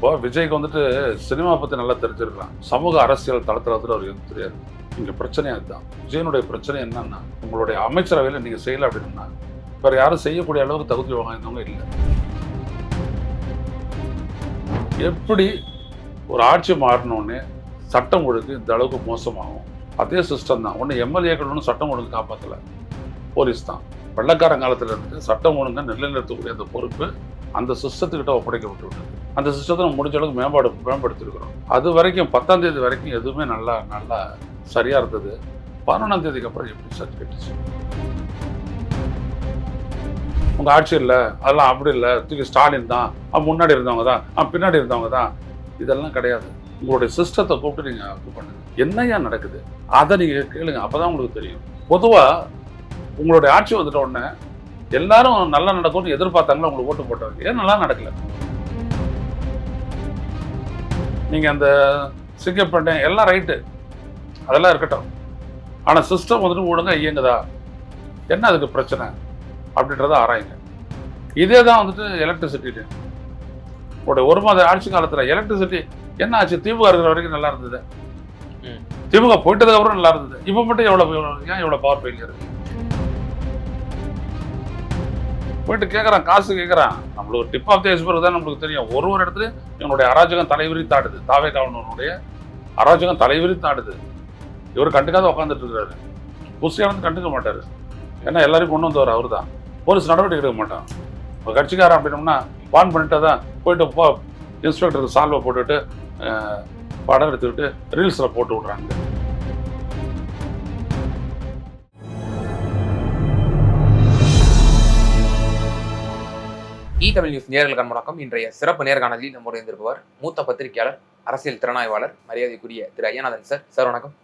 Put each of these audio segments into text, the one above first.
இப்போ விஜய்க்கு வந்துட்டு சினிமா பற்றி நல்லா தெரிஞ்சிருக்கலாம். சமூக அரசியல் தளத்தில் வந்துட்டு அவருக்கு எதுவும் தெரியாது. இங்கே பிரச்சனையே அதுதான். விஜயனுடைய பிரச்சனை என்னன்னா, உங்களுடைய அமைச்சரவையில் நீங்கள் செய்யலை அப்படின்னா வேறு யாரும் செய்யக்கூடிய அளவுக்கு தகுதி வாய்ந்தவங்க இல்லை. எப்படி ஒரு ஆட்சி மாறினோடனே சட்டம் ஒழுங்கு இந்த அளவுக்கு மோசமாகும்? அதே சிஸ்டம் தான். ஒன்று எம்எல்ஏக்கள் ஒன்றும் சட்டம் ஒழுங்கு காப்பாற்றலை, போலீஸ் தான். வெள்ளக்காரன் காலத்தில் இருந்து சட்டம் ஒழுங்கை நிலைநிறுத்தக்கூடிய அந்த பொறுப்பு அந்த சிஸ்டத்துக்கிட்ட ஒப்படைக்கப்பட்டு விட்டது. அந்த சிஸ்டத்தை நம்ம முடிஞ்ச அளவுக்கு மேம்படுத்திருக்கிறோம். அது வரைக்கும் 10ஆம் தேதி வரைக்கும் எதுவுமே நல்லா சரியாக இருந்தது. 11ஆம் தேதிக்கு அப்புறம் எப்படி சர்ச் கட்டுச்சு? உங்கள் ஆட்சி இல்லை, அதெல்லாம் அப்படி இல்லை, தூக்கி ஸ்டாலின் தான், முன்னாடி இருந்தவங்க தான், பின்னாடி இருந்தவங்க தான், இதெல்லாம் கிடையாது. உங்களுடைய சிஸ்டத்தை கூப்பிட்டு நீங்கள் இது பண்ணுங்க. என்னையா நடக்குது அதை நீங்கள் கேளுங்க, அப்போ தான் உங்களுக்கு தெரியும். பொதுவாக உங்களுடைய ஆட்சி வந்துட்ட உடனே எல்லாரும் நல்லா நடக்கும்னு எதிர்பார்த்தாங்களா உங்களுக்கு ஓட்டு போட்டவங்க? ஏன் நல்லா நடக்கல? நீங்கள் அந்த சிங்கப்பேட்டை எல்லாம் ரைட்டு, அதெல்லாம் இருக்கட்டும். ஆனால் சிஸ்டம் வந்துட்டு ஒழுங்கா இயங்குதா, என்ன அதுக்கு பிரச்சனை அப்படின்றத ஆராயுங்க. இதே தான் வந்துட்டு எலக்ட்ரிசிட்டி. உங்களுடைய ஒரு மாத ஆட்சி காலத்தில் எலக்ட்ரிசிட்டி என்ன ஆச்சு? திமுக இருக்கிற வரைக்கும் நல்லா இருந்தது, திமுக போயிட்டதுக்கு அப்புறம் நல்லா இருந்தது. இப்போ மட்டும் ஏன் எவ்வளோ பவர் ஃபெயிலியர்? போயிட்டு கேட்குறான், காசு கேட்குறான். நம்மளுக்கு டிப் ஆஃப் தி ஐஸ்பர்க் தான் நம்மளுக்கு தெரியும். ஒரு இடத்துல இவனுடைய அராஜகம் தலைவிரித்தாடுது. தாவேகாவினுடைய அராஜகம் தலைவிரித்தாடுது. இவர் கண்டுக்காத உட்காந்துட்டு இருக்கிறாரு. புஷியானது கண்டுக்க மாட்டார். ஏன்னா எல்லாரையும் கொண்டு வந்தவர் அவர் தான். போலீஸ் நடவடிக்கை எடுக்க மாட்டான். இப்போ கட்சிக்காரன் அப்படின்னோம்னா வான் பண்ணிட்டு தான் போயிட்டு இன்ஸ்பெக்டருக்கு சால்வை போட்டுட்டு படம் எடுத்துக்கிட்டு ரீல்ஸில் போட்டு விட்றாங்க. தமிழ் நியூஸ் நேயர்களுக்கு வணக்கம். இன்றைய சிறப்பு நேர்காணலில் நம்முடைய இருந்திருப்பவர் மூத்த பத்திரிகையாளர், அரசியல் திறனாய்வாளர், மரியாதைக்குரிய திரு ஐயநாதன் சார். சார் வணக்கம்.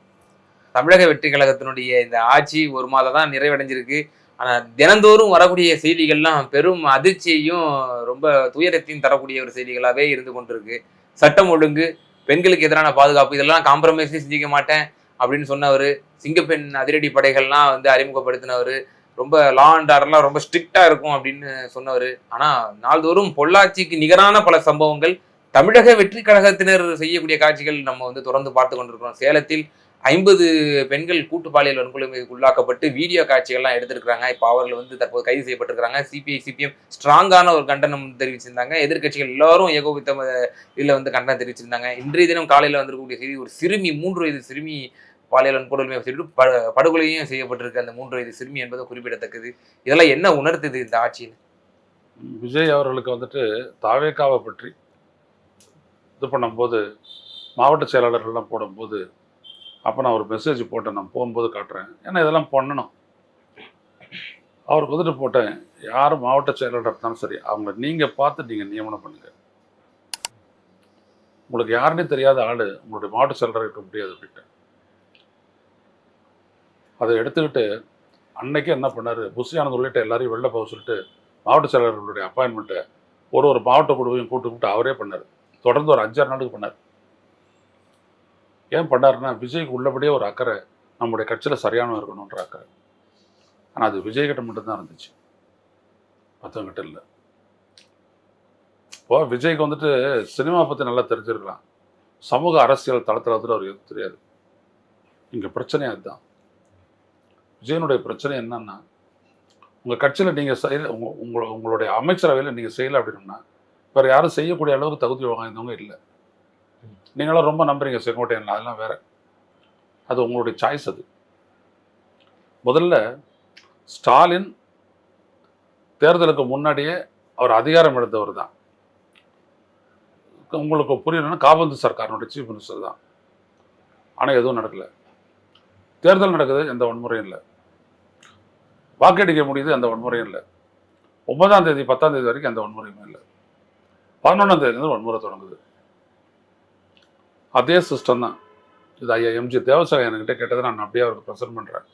தமிழக வெற்றி கழகத்தினுடைய இந்த ஆட்சி ஒரு மாதம் தான் நிறைவடைஞ்சிருக்கு. ஆனால் தினந்தோறும் வரக்கூடிய செய்திகள்லாம் பெரும் அதிர்ச்சியையும் ரொம்ப துயரத்தையும் தரக்கூடிய ஒரு செய்திகளாகவே இருந்து கொண்டிருக்கு. சட்டம் ஒழுங்கு, பெண்களுக்கு எதிரான பாதுகாப்பு, இதெல்லாம் காம்ப்ரமைஸே செஞ்சிக்க மாட்டேன் அப்படின்னு சொன்னவர், சிங்கப்பெண் அதிரடி படைகள்லாம் அறிமுகப்படுத்தினவர், ரொம்ப லா அண்ட் ஆர்டர்லாம் ரொம்ப ஸ்ட்ரிக்டா இருக்கும் அப்படின்னு சொன்னவர். ஆனா நாள்தோறும் பொள்ளாச்சிக்கு நிகரான பல சம்பவங்கள் தமிழக வெற்றி கழகத்தினர் செய்யக்கூடிய காட்சிகள் நம்ம தொடர்ந்து பார்த்து கொண்டிருக்கிறோம். சேலத்தில் 50 பெண்கள் கூட்டு பாலியல் வன்கொடுமைக்கு உள்ளாக்கப்பட்டு வீடியோ காட்சிகள்லாம் எடுத்திருக்கிறாங்க. இப்போ அவர்கள் தற்போது கைது செய்யப்பட்டிருக்கிறாங்க. சிபிஐ சிபிஎம் ஸ்ட்ராங்கான ஒரு கண்டனம் தெரிவிச்சிருந்தாங்க. எதிர்கட்சிகள் எல்லாரும் ஏகோபித்த இதில் கண்டனம் தெரிவிச்சிருந்தாங்க. இன்றைய தினம் காலையில் வந்திருக்கக்கூடிய செய்தி, ஒரு சிறுமி, 3 வயது சிறுமி பாலியல் வன்கொடுமை சொல்லிட்டு படுகொலையும் செய்யப்பட்டிருக்கு அந்த 3 வயது சிறுமி என்பது குறிப்பிடத்தக்கது. இதெல்லாம் என்ன உணர்த்துது இந்த ஆட்சியில்? விஜய் அவர்களுக்கு தாவேகாவை பற்றி இது பண்ணும்போது, மாவட்ட செயலாளர்கள்லாம் போடும்போது, அப்போ நான் ஒரு மெசேஜ் போட்டேன். நான் போகும்போது காட்டுறேன். ஏன்னா இதெல்லாம் பண்ணணும். அவருக்கு போட்டேன், யார் மாவட்ட செயலாளர் இருந்தாலும் சரி, அவங்கள நீங்கள் பார்த்து நீங்கள் நியமனம் பண்ணுங்கள். உங்களுக்கு யாருன்னே தெரியாத ஆள் உங்களுடைய மாவட்ட செயலாளர் இருக்க முடியாது அப்படின்ட்டு. அதை எடுத்துக்கிட்டு அன்னைக்கே என்ன பண்ணார், புஷியானது உள்ளிட்ட எல்லாரையும் வெளில போக சொல்லிட்டு மாவட்ட செயலாளர்களுடைய அப்பாயின்மெண்ட்டை ஒரு மாவட்ட குழுவையும் கூப்பிட்டு அவரே பண்ணார். தொடர்ந்து ஒரு 5-6 நாளுக்கு பண்ணார். ஏன் பண்ணாருன்னா, விஜய்க்கு உள்ளபடியே ஒரு அக்கறை, நம்முடைய கட்சியில் சரியானவங்க இருக்கணுன்ற அக்கறை. ஆனால் அது விஜய்கிட்ட மட்டும்தான் இருந்துச்சு, மற்றவங்கிட்ட இல்லை. இப்போ விஜய்க்கு சினிமா பற்றி நல்லா தெரிஞ்சிருக்கலாம். சமூக அரசியல் தளத்தில் அவருக்கு எதுவும் தெரியாது. இங்கே பிரச்சனையே அதுதான். விஜயனுடைய பிரச்சனை என்னன்னா, உங்கள் கட்சியில் நீங்கள் உங்களுடைய அமைச்சரவையில் நீங்கள் செய்யலை அப்படின்னா வேறு யாரும் செய்யக்கூடிய அளவுக்கு தகுதி வாய்ந்தவங்க இல்லை. நீங்களாம் ரொம்ப நம்புறீங்க செங்கோட்டையன், அதெல்லாம் வேற, அது உங்களுடைய சாய்ஸ். அது முதல்ல ஸ்டாலின் தேர்தலுக்கு முன்னாடியே அவர் அதிகாரம் எடுத்தவர் தான். உங்களுக்கு புரியணும்னா, காபந்து சர்க்காரினுடைய சீஃப் மினிஸ்டர் தான். ஆனால் எதுவும் நடக்கலை. தேர்தல் நடக்குது, எந்த வன்முறையும் இல்லை. வாக்கெடுக்க முடியுது, எந்த வன்முறையும் இல்லை. 9ஆம் தேதி 10ஆம் தேதி வரைக்கும் எந்த வன்முறையுமே இல்லை. 11ஆம் தேதியிலேருந்து வன்முறை தொடங்குது. அதே சிஸ்டம் தான் இது. ஐயா எம்ஜி தேவசாய் என்கிட்ட கேட்டதை நான் அப்படியே அவருக்கு ப்ரெசென்ட் பண்ணுறேன்.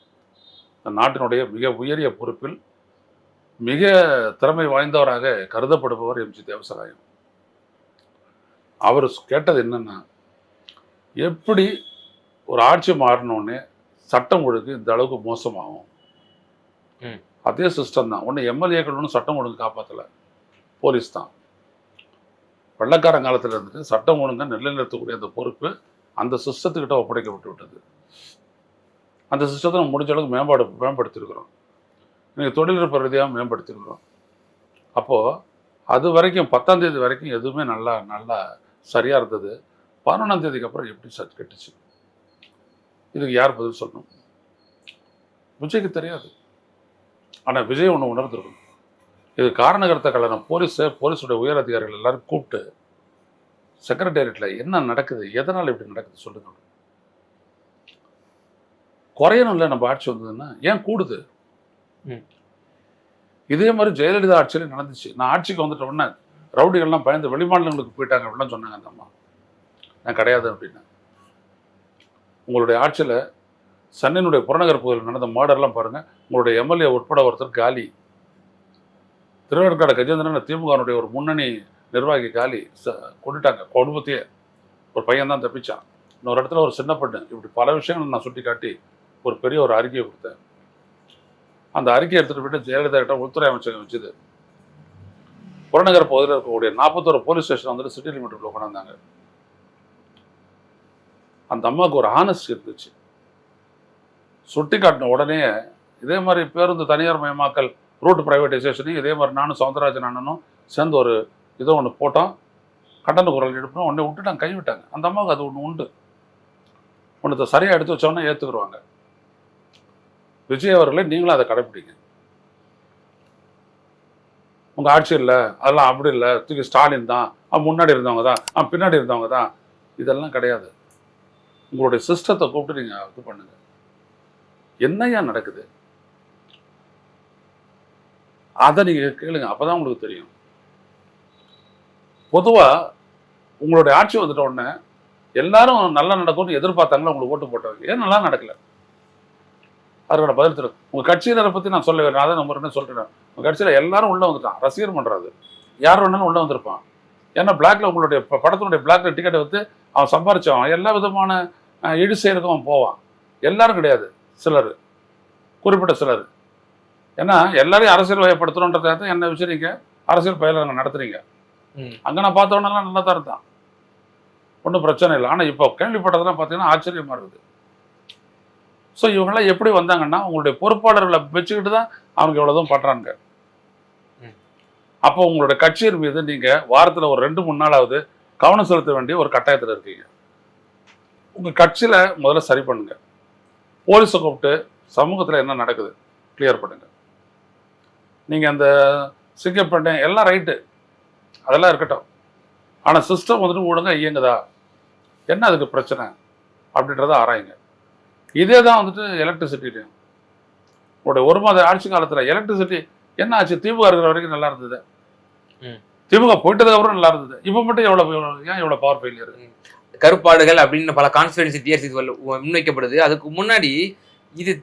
இந்த நாட்டினுடைய மிக உயரிய பொறுப்பில் மிக திறமை வாய்ந்தவராக கருதப்படுபவர் எம்ஜி தேவசகாயம். அவர் கேட்டது என்னன்னா, எப்படி ஒரு ஆட்சி மாறினோடனே சட்டம் ஒழுங்கு இந்த அளவுக்கு மோசமாகும்? அதே சிஸ்டம் தான். ஒன்று எம்எல்ஏக்கள் ஒன்றும் சட்டம் ஒழுங்கு காப்பாற்றலை, போலீஸ் தான். வெள்ளக்காரன் காலத்தில் இருந்துட்டு சட்டம் ஒழுங்கை நிலைநிறுத்தக்கூடிய அந்த பொறுப்பு அந்த சிஸ்டத்துக்கிட்ட ஒப்படைக்கப்பட்டு விட்டது. அந்த சிஸ்டத்தை நம்ம முடிஞ்ச அளவுக்கு மேம்படுத்தியிருக்கிறோம். இன்னைக்கு தொழில்நுட்ப ரீதியாக மேம்படுத்தியிருக்கிறோம். அப்போது அது வரைக்கும் 10ஆம் தேதி வரைக்கும் எதுவுமே நல்லா சரியாக இருந்தது. 11ஆம் தேதிக்கு அப்புறம் எப்படி கெட்டுச்சு? இதுக்கு யார் பதில் சொல்லணும்? விஜய்க்கு தெரியாது. ஆனால் விஜய் ஒன்று உணர்ந்துருக்கணும். இது காரணகர்த்த கலனம். போலீஸுடைய உயர் அதிகாரிகள் எல்லாரும் கூப்பிட்டு செக்ரட்டேரியட்டில் என்ன நடக்குது, எதனால் இப்படி நடக்குது சொல்லுங்க. குறையணும் இல்லை நம்ம ஆட்சி வந்ததுன்னா, ஏன் கூடுது? இதே மாதிரி ஜெயலலிதா ஆட்சியில நடந்துச்சு. நான் ஆட்சிக்கு வந்துட்ட உடனே ரவுடிகள்லாம் பயந்து வெளிமாநிலங்களுக்கு போயிட்டாங்க அப்படிலாம் சொன்னாங்க அந்த அம்மா. நான் கிடையாது அப்படின்னா. உங்களுடைய ஆட்சியில் சென்னையினுடைய புறநகர் பகுதியில் நடந்த மர்டர்லாம் பாருங்கள். உங்களுடைய எம்எல்ஏ உட்பட ஒருத்தர் காலி. திருவேற்காடு கஜேந்திரன் திமுகனுடைய ஒரு முன்னணி நிர்வாகி காலி. கொண்டுட்டாங்க குடும்பத்தையே. ஒரு பையன் தான் தப்பிச்சான். இன்னொரு இடத்துல ஒரு சின்ன பொண்ணு. இப்படி பல விஷயங்கள் நான் சுட்டி காட்டி ஒரு பெரிய ஒரு அறிக்கையை கொடுத்தேன். அந்த அறிக்கையை எடுத்துகிட்டு போயிட்டு ஜெயலலிதா கிட்ட உள்துறை அமைச்சகம் வச்சுது. புறநகர் பகுதியில் இருக்கக்கூடிய 41 போலீஸ் ஸ்டேஷன் வந்துட்டு சிட்டி லிமிட்டுக்குள்ள கொண்டாந்தாங்க. அந்த அம்மாவுக்கு ஒரு ஆனஸ்டி இருந்துச்சு. சுட்டி காட்டின உடனே இதே மாதிரி பேருந்து தனியார் மயமாக்கல், ரூட் பிரைவேட்டைசேஷனையும் இதே மாதிரி நானும் சவுந்தரராஜன் அண்ணனும் சேர்ந்து ஒரு இதோ ஒன்று போட்டோம். கட்டண குரல் எடுப்போம். உடனே விட்டுட்டாங்க, கைவிட்டாங்க. அந்த அம்மாவுக்கு அது ஒன்று உண்டு. ஒன்றத்தை சரியாக எடுத்து வச்சோன்னா ஏற்றுக்குருவாங்க. விஜய் அவர்களே நீங்களும் அதை கடைப்பிடிங்க. உங்கள் ஆட்சி இல்லை, அதெல்லாம் அப்படி இல்லை, தூக்கி ஸ்டாலின் தான், முன்னாடி இருந்தவங்க தான், பின்னாடி இருந்தவங்க தான், இதெல்லாம் கிடையாது. உங்களுடைய சிஸ்டத்தை கூப்பிட்டு நீங்கள் இது பண்ணுங்க. என்னையா நடக்குது அதை நீங்கள் கேளுங்க. அப்போ தான் உங்களுக்கு தெரியும். பொதுவாக உங்களுடைய ஆட்சி வந்துட்ட உடனே எல்லாரும் நல்லா நடக்கும்னு எதிர்பார்த்தாங்களா உங்களுக்கு ஓட்டு போட்டவங்க? ஏன் நல்லா நடக்கலை? அதோட பதில் தரும். உங்கள் கட்சியினரை பற்றி நான் சொல்ல வேணும். அதை நம்ம என்ன சொல்கிறேன், உங்கள் கட்சியில் எல்லாரும் உள்ளே வந்துட்டான். ரசிகர் பண்ணுறது யார் வேணாலும் உள்ளே வந்திருப்பான். ஏன்னா பிளாக்ல உங்களுடைய படத்தினுடைய பிளாக்ல டிக்கெட்டை வந்து அவன் சம்பாரிச்சவன் எல்லா விதமான இடு செயலுக்கும் அவன் போவான். எல்லாரும் கிடையாது, சிலர், குறிப்பிட்ட சிலர். ஏன்னா எல்லாரையும் அரசியல் வயப்படுத்தணுன்றதை என்ன வச்சுருங்க, அரசியல் பயிலரங்க நடத்துறீங்க. அங்கே நான் பார்த்தவனெல்லாம் நல்லா தான் இருந்தான், ஒன்றும் பிரச்சனை இல்லை. ஆனால் இப்போ கேள்விப்பட்டதெல்லாம் பார்த்தீங்கன்னா ஆச்சரியமாக இருக்குது. ஸோ இவங்கெல்லாம் எப்படி வந்தாங்கன்னா உங்களுடைய பொறுப்பாளர்களை வச்சுக்கிட்டு தான் அவங்க இவ்வளோதும் பண்ணுறாங்க. அப்போ உங்களுடைய கட்சியின் மீது நீங்கள் வாரத்தில் ஒரு 2-3 நாளாவது கவனம் செலுத்த வேண்டிய ஒரு கட்டாயத்தில் இருக்கீங்க. உங்கள் கட்சியில் முதல்ல சரி பண்ணுங்க. போலீஸை கூப்பிட்டு சமூகத்தில் என்ன நடக்குது கிளியர் பண்ணுங்க. நீங்கள் அந்த சிங்கப்பண்ண எல்லாம் ரைட்டு, அதெல்லாம் இருக்கட்டும். ஆனால் சிஸ்டம் வந்துட்டு ஒழுங்கா இயங்குதா, என்ன அதுக்கு பிரச்சனை அப்படின்றத ஆராயுங்க. இதே தான் வந்துட்டு எலக்ட்ரிசிட்டிலையும் உங்களுடைய 1 மாத ஆட்சி காலத்தில் எலக்ட்ரிசிட்டி என்ன ஆச்சு? திமுக இருக்கிற வரைக்கும் நல்லா இருந்தது, திமுக போயிட்டதுக்கு அப்புறம் நல்லா இருந்தது. இப்போ மட்டும் ஏன் எவ்வளோ பவர் ஃபெயிலியர்? கருப்பாடுகள் அப்படின்னு பல கான்ஸ்பிரன்சி தியரிஸ் இது முன்வைக்கப்படுது. அதுக்கு முன்னாடி இது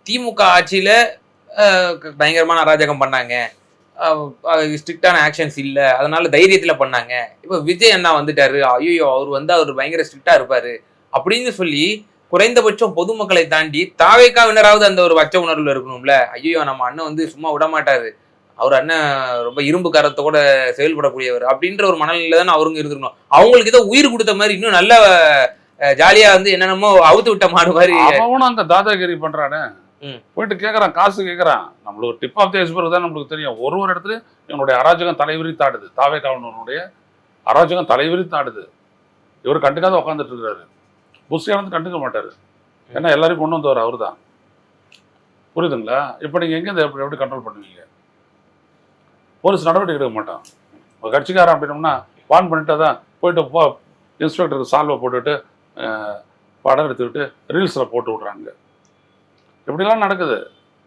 திமுக ஆட்சியில பயங்கரமான அராஜகம் பண்ணாங்க, ஸ்ட்ரிக்டான ஆக்ஷன்ஸ் இல்லை, அதனால தைரியத்துல பண்ணாங்க. இப்போ விஜய் அண்ணா வந்துட்டாரு, ஐயோ அவர் வந்து அவர் பயங்கர ஸ்ட்ரிக்டா இருப்பாரு அப்படின்னு சொல்லி குறைந்தபட்சம் பொதுமக்களை தாண்டி தாவேக்காவினராவது அந்த ஒரு வச்ச உணர்வுல இருக்கணும்ல. ஐயோ நம்ம அண்ணன் வந்து சும்மா விட மாட்டாரு, அவர் அண்ணன் ரொம்ப இரும்பு கரத்தோட செயல்படக்கூடியவர் அப்படின்ற ஒரு மனநிலையில தானே அவருங்க இருந்திருக்கணும். அவங்களுக்கு ஏதோ உயிர் கொடுத்த மாதிரி இன்னும் நல்ல ஜாலியா வந்து என்னென்னமோ அவுத்து விட்ட மாடு மாதிரி அவனும் அந்த தாதாகிரி பண்றானே. போயிட்டு கேட்கறான், காசு கேட்கறான். நம்மளுக்கு டிப் ஆஃப் தி ஐஸ்பர்க் தான் நம்மளுக்கு தெரியும். ஒரு இடத்துல என்னுடைய அராஜகம் தலைவிரி தாடுது, தாவேக்காவினுடைய அராஜகம் தலைவிரி தாடுது. இவர் கண்டுக்காத உட்காந்துட்டு இருக்கிறாரு. புஷியா வந்து கண்டுக்க மாட்டாரு, ஏன்னா எல்லாரையும் கொண்டு வந்தவர் அவர் தான். புரியுதுங்களா? இப்போ நீங்கள் எங்கே எப்படி கண்ட்ரோல் பண்ணுவீங்க? போலீஸ் நடவடிக்கை எடுக்க மாட்டான். ஒரு கட்சிக்காரன் அப்படின்னோம்னா வான் பண்ணிட்டு தான் போயிட்டு இன்ஸ்பெக்டருக்கு சால்வை போட்டுட்டு படம் எடுத்துக்கிட்டு ரீல்ஸில் போட்டு விட்றாங்க. இப்படிலாம் நடக்குது.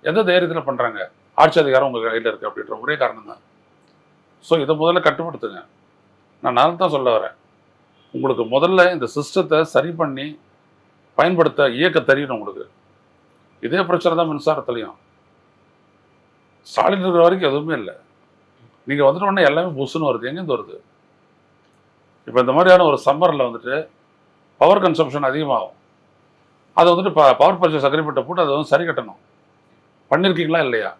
எந்த தைரியத்தில் பண்ணுறாங்க? ஆட்சி அதிகாரம் உங்கள் கையில் இருக்குது அப்படின்ற ஒரே காரணம் தான். ஸோ இதை முதல்ல கட்டுப்படுத்துங்க. நான் தான் சொல்ல வரேன், உங்களுக்கு முதல்ல இந்த சிஸ்டத்தை சரி பண்ணி பயன்படுத்த இயக்க தெரியணும் உங்களுக்கு. இதே பிரச்சனை தான் மின்சாரத்துலையும். ஸ்டாலின் இருக்கிற வரைக்கும் எதுவுமே இல்லை. நீங்கள் வந்துட்டு உடனே எல்லாமே புஷ்ஷுன்னு வருது. எங்கேருந்து வருது? இப்போ இந்த மாதிரியான ஒரு சம்மரில் வந்துட்டு பவர் கன்சம்ஷன் அதிகமாகும். அதை வந்துட்டு பவர் பர்ச்சேஸ் அக்ரிமெண்ட்டை போட்டு அதை வந்து சரி கட்டணும். பண்ணியிருக்கீங்களா இல்லையா?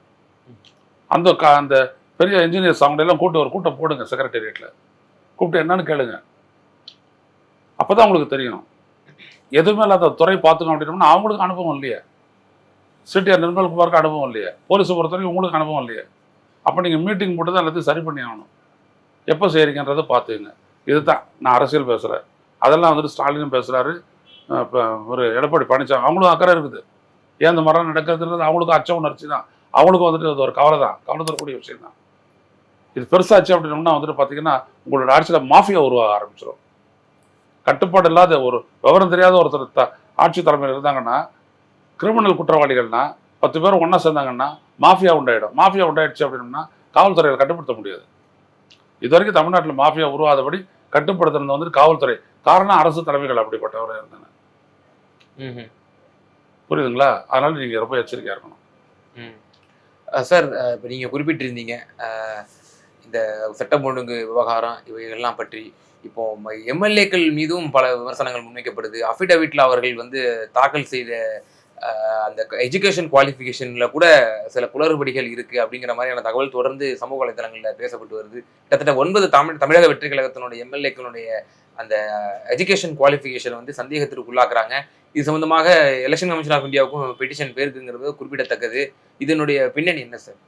அந்த பெரிய இன்ஜினியர்ஸ் அவங்களெல்லாம் கூட்டு ஒரு கூட்டம் போடுங்க செக்ரட்டேரியட்டில். கூப்பிட்டு என்னன்னு கேளுங்க. அப்பதான் உங்களுக்கு தெரியும். எதுவுமே இல்லாத துறை பார்த்துக்கணும் அப்படின்னா அவங்களுக்கு அனுபவம் இல்லையே. சிடிஆர் நிர்மல்குமாருக்கு அனுபவம் இல்லையே. போலீஸை பொறுத்த வரைக்கும் உங்களுக்கு அனுபவம் இல்லையே. அப்போ நீங்கள் மீட்டிங் போட்டு தான் எல்லாத்தையும் சரி பண்ணி ஆகணும். எப்போ செய்கிறீங்கன்றதை பார்த்துக்குங்க. இதுதான் நான் அரசியல் பேசுகிறேன். அதெல்லாம் வந்துட்டு ஸ்டாலினும் பேசுகிறாரு. இப்போ ஒரு எடப்பாடி பழனிசாமி அவங்களும் அக்கறை இருக்குது. ஏன் இந்த மரம் நடக்கிறதுன்றது அவங்களுக்கும் அச்ச உணர்ச்சி தான். அவங்களுக்கும் வந்துட்டு அது ஒரு கவலை தான், கவலை தரக்கூடிய விஷயம் தான். இது பெருசாச்சு அப்படின்னோம்னா வந்துட்டு பார்த்தீங்கன்னா உங்களோட ஆட்சியில் மாஃபியா உருவாக ஆரம்பிச்சிடும். கட்டுப்பாடு இல்லாத ஒரு விவரம் தெரியாத ஒருத்தர் ஆட்சி தலைமையில் இருந்தாங்கன்னா, கிரிமினல் குற்றவாளிகள்னா 10 பேர் ஒன்றா சேர்ந்தாங்கன்னா மாஃபியா உண்டாயிடும். மாஃபியா உண்டாயிடுச்சு அப்படின்னோம்னா காவல்துறையை கட்டுப்படுத்த முடியாது. இது வரைக்கும் தமிழ்நாட்டில் மாஃபியா உருவாதபடி கட்டுப்படுத்துறது வந்துட்டு காவல்துறை. காரணம் அரசு தலைமைகள் அப்படிப்பட்டவரை இருந்தாங்க. புரியுதுங்களா? அதனால நீங்கள் ரொம்ப எச்சரிக்கையாக இருக்கணும். சார், இப்போ நீங்கள் குறிப்பிட்டிருந்தீங்க இந்த சட்டம் ஒழுங்கு விவகாரம் இவைகள்லாம் பற்றி. இப்போ எம்எல்ஏக்கள் மீதும் பல விமர்சனங்கள் முன்வைக்கப்படுது. அஃபிடவிட்ல அவர்கள் வந்து தாக்கல் செய்த அந்த எஜுகேஷன் குவாலிஃபிகேஷனில் கூட சில குளறுபடிகள் இருக்குது அப்படிங்கிற மாதிரியான தகவல் தொடர்ந்து சமூக வலைதளங்களில் பேசப்பட்டு வருது. கிட்டத்தட்ட 9 தமிழக வெற்றி கழகத்தினுடைய எம்எல்ஏக்களுடைய அந்த எஜுகேஷன் குவாலிஃபிகேஷன் வந்து சந்தேகத்திற்கு உள்ளாக்குறாங்க. இது சம்பந்தமாக எலெக்ஷன் கமிஷன் ஆஃப் இந்தியாவுக்கும் பெட்டிஷன் பேருக்குங்கிறது குறிப்பிடத்தக்கது. இதனுடைய பின்னணி என்ன சார்?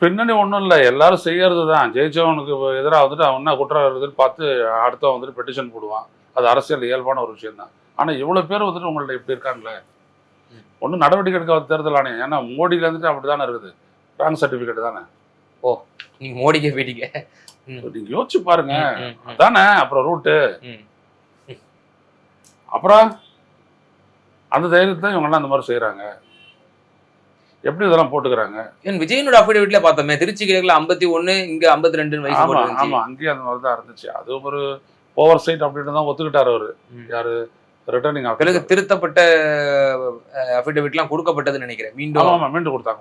பின்னணி ஒன்றும் இல்லை, எல்லாரும் செய்யறது தான். ஜெயிச்சவனுக்கு எதிராக வந்துட்டு அவன் என்ன குற்றம் இருக்குதுன்னு பார்த்து அடுத்தவன் வந்துட்டு பெட்டிஷன் போடுவான். அது அரசியல் இயல்பான ஒரு விஷயம் தான். ஆனால் இவ்வளோ பேர் வந்துட்டு உங்கள்ட்ட இப்படி இருக்காங்களே, ஒன்றும் நடவடிக்கை எடுக்க தேர்தல் ஆணையம். ஏன்னா மோடியில இருந்துட்டு அப்படி தானே இருக்குது. ராங் சர்டிஃபிகேட் தானே. ஓ, நீங்கள் மோடிக்கே போயிட்டீங்க. நீங்கள் யோசிச்சு பாருங்க தானே. அப்புறம் ரூட்டு, அப்புறம் அந்த தைரியத்தை இவங்கெல்லாம் அந்த மாதிரி செய்கிறாங்க. எப்படி இதெல்லாம் போட்டுக்கிறாங்க? ஏன் விஜயனோட அஃபிடவிட்ல பார்த்தோமே, திருச்சி கிழக்குல 51, இங்க 52 வயசு போட்டுருந்துச்சு. ஆமா, அங்கேயும் அந்த மாதிரி தான் இருந்துச்சு. அது ஒரு ஓவர் சைட் அப்படின்னு தான் ஒத்துக்கிட்டாரு அவரு. யாரு? Returning officer. திருத்தப்பட்ட அஃபிடவிட்லாம் கொடுக்கப்பட்டதுன்னு நினைக்கிறேன். மீண்டும் கொடுத்தாங்க.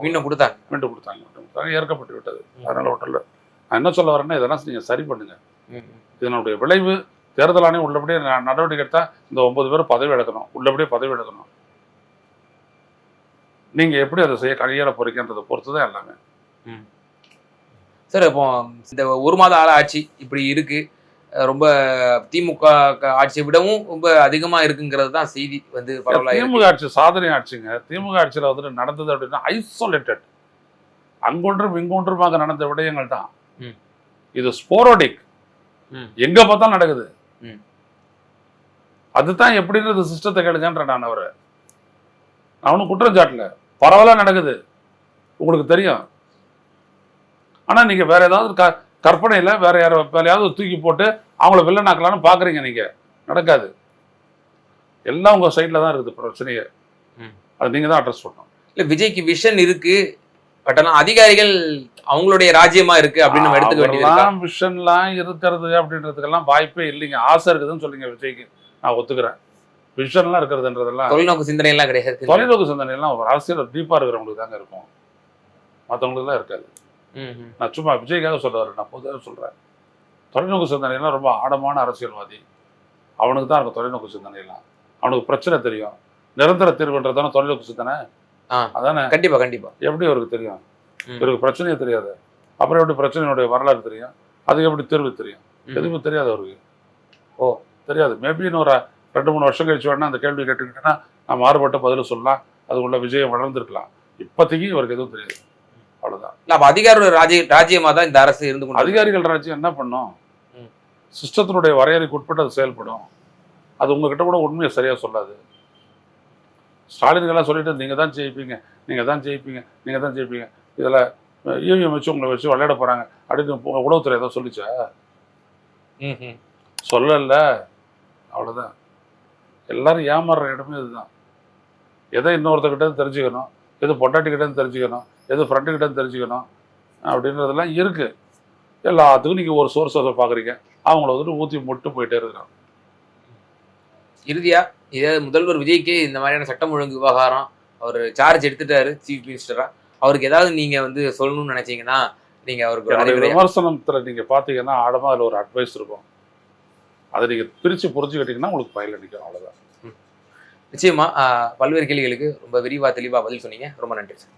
ஏற்கப்பட்டு விட்டது. அதனால ஹோட்டல்ல நான் என்ன சொல்ல வரேன்னா, இதெல்லாம் நீங்க சரி பண்ணுங்க. இதனுடைய விளைவு தேர்தல் ஆணையம் உள்ளபடியே நடவடிக்கை எடுத்தா இந்த 9 பேர் பதவி எடுக்கணும். உள்ளபடியே பதவி எடுக்கணும். நீங்க எப்படி அதை செய்ய கையாள போறீங்கன்றதை பொறுத்து தான் எல்லாமே. சார், இப்போ இந்த 1 மாத ஆட்சி இப்படி இருக்கு. ரொம்ப திமுக ஆட்சியை விடவும் ரொம்ப அதிகமா இருக்குங்கிறது தான் செய்தி வந்து பரவலாக. திமுக ஆட்சி சாதனை ஆட்சிங்க. திமுக ஆட்சியில் வந்துட்டு நடந்தது அப்படின்னா ஐசோலேட்டட், அங்கொன்றும் இங்கொன்றுமாக நடந்த விடயங்கள் தான். இது ஸ்போரோடிக், எங்க பார்த்தாலும் நடக்குது. அதுதான் எப்படின்றது சிஸ்டத்தை கேளுங்கன்ற நான் அவனுக்கு குற்றம் சாட்டல. பரவாயில்ல நடக்குது, உங்களுக்கு தெரியும். ஆனா நீங்க வேற ஏதாவது கற்பனையில வேற யாரையாவது தூக்கி போட்டு அவங்கள வில்லனாக்கலான்னு பாக்குறீங்க. நீங்க நடக்காது. எல்லாம் உங்க சைட்ல தான் இருக்குது பிரச்சனையே. அது நீங்க தான் அட்ரஸ் பண்ணணும். இல்ல, விஜய்க்கு விஷன் இருக்கு, பட் ஆனா அதிகாரிகள் அவங்களுடைய ராஜ்யமா இருக்கு அப்படின்னு நம்ம எடுத்துக்க வேண்டியது. விஷன்லாம் இருக்கிறது அப்படின்றதுக்கெல்லாம் வாய்ப்பே இல்லைங்க. ஆசை இருக்குதுன்னு சொல்லுங்க விஜய்க்கு, நான் ஒத்துக்கிறேன். விஷன்லாம் இருக்கிறதுன்றதெல்லாம் தொலைநோக்கு சிந்தனை எல்லாம் கிடையாது. தொலைநோக்கு சிந்தனை எல்லாம் அரசியல் டீப்பா இருக்கிறவங்களுக்கு தாங்க இருக்கும், மற்றவங்களுக்கு எல்லாம் இருக்காது. நான் சும்மா விஜய்க்காக சொல்ல வரேன், நான் பொதுவாக சொல்றேன். தொலைநோக்கு சிந்தனைலாம் ரொம்ப ஆழமான அரசியல்வாதி. அவனுக்கு தான் இருக்கும் தொலைநோக்கு சிந்தனைலாம். அவனுக்கு பிரச்சனை தெரியும். நிரந்தர தீர்வுன்றதான தொலைநோக்கு சிந்தனை. அதானே? கண்டிப்பா கண்டிப்பா. எப்படி அவருக்கு தெரியும்? இவருக்கு பிரச்சனையே தெரியாது. அப்புறம் எப்படி பிரச்சனையுடைய வரலாறு தெரியும்? அதுக்கு எப்படி தீர்வு தெரியும்? எதுவுமே தெரியாது அவருக்கு. தெரியாது. மேபி இன்னும் ஒரு 2-3 வருஷம் கழிச்சு வேணா அந்த கேள்வி கேட்டுக்கிட்டேன்னா நான் மாறுபட்ட பதில் சொல்லலாம். அதுக்குள்ள விஜயம் வளர்ந்துருக்கலாம். இப்போதைக்கு இவருக்கு எதுவும் தெரியாது. அவ்வளவுதான். அதிகாரியோட ராஜ்யமா தான் இந்த அரசு இருந்து கொண்டு. அதிகாரிகள் ராஜ்யம் என்ன பண்ணும்? சிஸ்டத்தினுடைய வரையறைக்கு உட்பட்டு அது செயல்படும். அது உங்ககிட்ட கூட உண்மையை சரியா சொல்லாது. ஸ்டாலின்கெல்லாம் சொல்லிட்டு நீங்க தான் ஜெயிப்பீங்க, நீங்க தான் ஜெயிப்பீங்க, நீங்க தான் ஜெயிப்பீங்க, இதுல இவிஎம் வச்சு உங்களை வச்சு விளையாட போறாங்க அப்படின்னு உளவுத்துறை ஏதோ சொல்லிச்சா? சொல்லல. அவ்வளவுதான். எல்லாரும் ஏமாறுற இடமே இதுதான். எதை இன்னொருத்தர்கிட்ட தெரிஞ்சுக்கணும், எது பொண்டாட்டிக்கிட்ட தெரிஞ்சுக்கணும், எது ஃப்ரெண்டுக்கிட்ட தெரிஞ்சுக்கணும் அப்படின்றதெல்லாம் இருக்கு. எல்லாத்துக்கும் நீங்க ஒரு சோர்ஸ் பார்க்குறீங்க. அவங்கள வந்துட்டு ஊற்றி முட்டு போயிட்டே இருக்கிறாங்க. இறுதியா இதே முதல்வர் விஜய்க்கு இந்த மாதிரியான சட்டம் ஒழுங்கு விவகாரம் அவர் சார்ஜ் எடுத்துட்டாரு சீஃப் மினிஸ்டரா, அவருக்கு ஏதாவது நீங்க வந்து சொல்லணும்னு நினைச்சீங்கன்னா நீங்க அவருக்கு விமர்சனத்துல நீங்க பாத்தீங்கன்னா ஆழமா அதுல ஒரு அட்வைஸ் இருக்கும். அதை நீங்க பிரிச்சு புரிஞ்சுக்கிட்டீங்கன்னா உங்களுக்கு பயில நிற்கும். அவ்வளவுதான். நிச்சயமா பல்வேறு கேள்விகளுக்கு ரொம்ப விரிவா தெளிவா பதில் சொன்னீங்க. ரொம்ப நன்றி சார்.